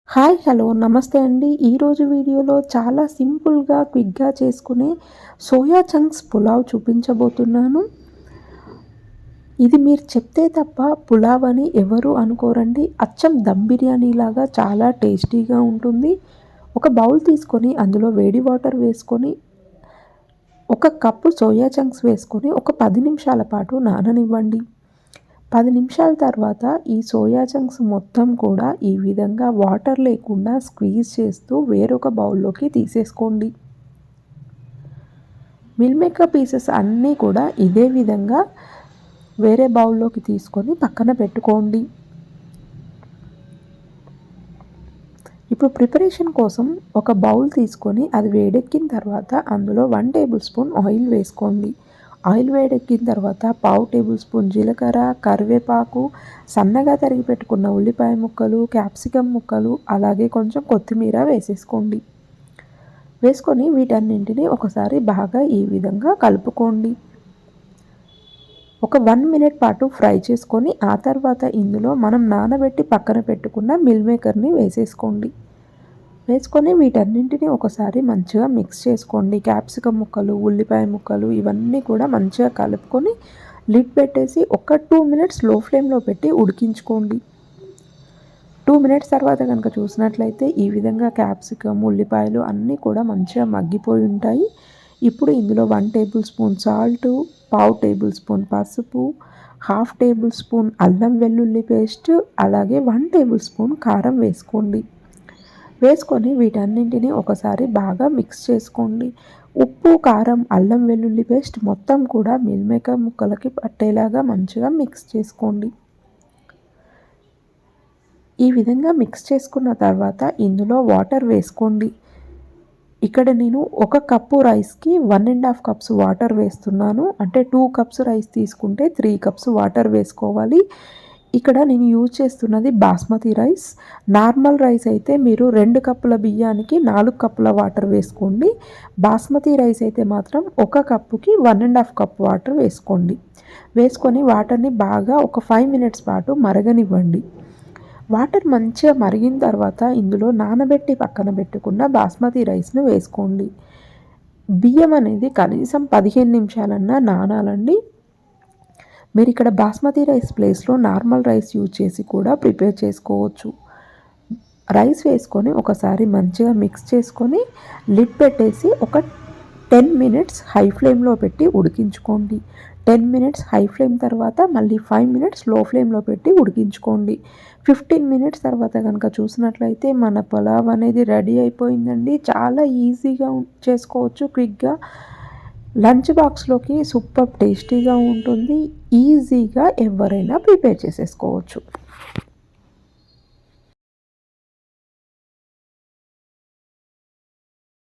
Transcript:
Hi hello నమస్తే అండి. ఈరోజు వీడియోలో చాలా సింపుల్గా క్విక్గా చేసుకునే సోయా చంక్స్ పులావ్ చూపించబోతున్నాను. ఇది మీరు చెప్తే తప్ప పులావ్ అని ఎవరు అనుకోరండి. అచ్చం దమ్ బిర్యానీ లాగా చాలా టేస్టీగా ఉంటుంది. ఒక బౌల్ తీసుకొని అందులో వేడి వాటర్ వేసుకొని ఒక కప్పు సోయా చంక్స్ వేసుకొని ఒక 10 నిమిషాల పాటు నాననివ్వండి. 10 నిమిషాల తర్వాత ఈ సోయా చంక్స్ మొత్తం కూడా ఈ విధంగా వాటర్ లేకుండా స్క్వీజ్ చేస్తూ వేరొక బౌల్లోకి తీసేసుకోండి. మిల్ మేకర్ పీసెస్ అన్నీ కూడా ఇదే విధంగా వేరే బౌల్లోకి తీసుకొని పక్కన పెట్టుకోండి. ఇప్పుడు ప్రిపరేషన్ కోసం ఒక బౌల్ తీసుకొని అది వేడెక్కిన తర్వాత అందులో 1 టేబుల్ స్పూన్ ఆయిల్ వేసుకోండి. ఆయిల్ వేడెక్కిన తర్వాత పావు టేబుల్ స్పూన్ జీలకర్ర, కరివేపాకు, సన్నగా తరిగి పెట్టుకున్న ఉల్లిపాయ ముక్కలు, క్యాప్సికమ్ ముక్కలు, అలాగే కొంచెం కొత్తిమీర వేసేసుకోండి. వేసుకొని వీటన్నింటినీ ఒకసారి బాగా ఈ విధంగా కలుపుకోండి. ఒక 1 మినిట్ పాటు ఫ్రై చేసుకొని ఆ తర్వాత ఇందులో మనం నానబెట్టి పక్కన పెట్టుకున్న మిల్ మేకర్ని వేసేసుకోండి. వేసుకొని వీటన్నింటినీ ఒకసారి మంచిగా మిక్స్ చేసుకోండి. క్యాప్సికమ్ ముక్కలు, ఉల్లిపాయ ముక్కలు ఇవన్నీ కూడా మంచిగా కలుపుకొని లిడ్ పెట్టేసి ఒక 2 మినిట్స్ లో ఫ్లేమ్లో పెట్టి ఉడికించుకోండి. 2 మినిట్స్ తర్వాత కనుక చూసినట్లయితే ఈ విధంగా క్యాప్సికమ్, ఉల్లిపాయలు అన్నీ కూడా మంచిగా మగ్గిపోయి ఉంటాయి. ఇప్పుడు ఇందులో 1 టేబుల్ స్పూన్ సాల్టు, పావు టేబుల్ స్పూన్ పసుపు, హాఫ్ టేబుల్ స్పూన్ అల్లం వెల్లుల్లి పేస్ట్, అలాగే 1 టేబుల్ స్పూన్ కారం వేసుకోండి. వేసుకొని వీటన్నింటినీ ఒకసారి బాగా మిక్స్ చేసుకోండి. ఉప్పు, కారం, అల్లం వెల్లుల్లి పేస్ట్ మొత్తం కూడా మిల్ మేకర్ ముక్కలకి పట్టేలాగా మంచిగా మిక్స్ చేసుకోండి. ఈ విధంగా మిక్స్ చేసుకున్న తర్వాత ఇందులో వాటర్ వేసుకోండి. ఇక్కడ నేను 1 కప్పు రైస్కి 1½ కప్స్ వాటర్ వేస్తున్నాను. అంటే 2 కప్స్ రైస్ తీసుకుంటే 3 కప్స్ వాటర్ వేసుకోవాలి. ఇక్కడ నేను యూజ్ చేస్తున్నది బాస్మతి రైస్. నార్మల్ రైస్ అయితే మీరు 2 కప్పుల బియ్యానికి 4 కప్పుల వాటర్ వేసుకోండి. బాస్మతి రైస్ అయితే మాత్రం 1 కప్పుకి 1½ కప్ వాటర్ వేసుకోండి. వేసుకొని వాటర్ని బాగా ఒక 5 మినిట్స్ పాటు మరగనివ్వండి. వాటర్ మంచిగా మరిగిన తర్వాత ఇందులో నానబెట్టి పక్కన పెట్టుకున్న బాస్మతి రైస్ను వేసుకోండి. బియ్యం అనేది కనీసం 15 నిమిషాలన్నా నానాలండి. మీరు ఇక్కడ బాస్మతి రైస్ ప్లేస్లో నార్మల్ రైస్ యూజ్ చేసి కూడా ప్రిపేర్ చేసుకోవచ్చు. రైస్ వేసుకొని ఒకసారి మంచిగా మిక్స్ చేసుకొని లిడ్ పెట్టేసి ఒక 10 మినిట్స్ హై ఫ్లేమ్లో పెట్టి ఉడికించుకోండి. 10 మినిట్స్ హై ఫ్లేమ్ తర్వాత మళ్ళీ 5 మినిట్స్ లో ఫ్లేమ్లో పెట్టి ఉడికించుకోండి. 15 మినిట్స్ తర్వాత కనుక చూసినట్లయితే మన పులావ్ అనేది రెడీ అయిపోయిందండి. చాలా ఈజీగా చేసుకోవచ్చు క్విక్గా. లంచ్ బాక్స్లోకి సూపర్ టేస్టీగా ఉంటుంది. ఈజీగా ఎవరైనా ప్రిపేర్ చేసేసుకోవచ్చు.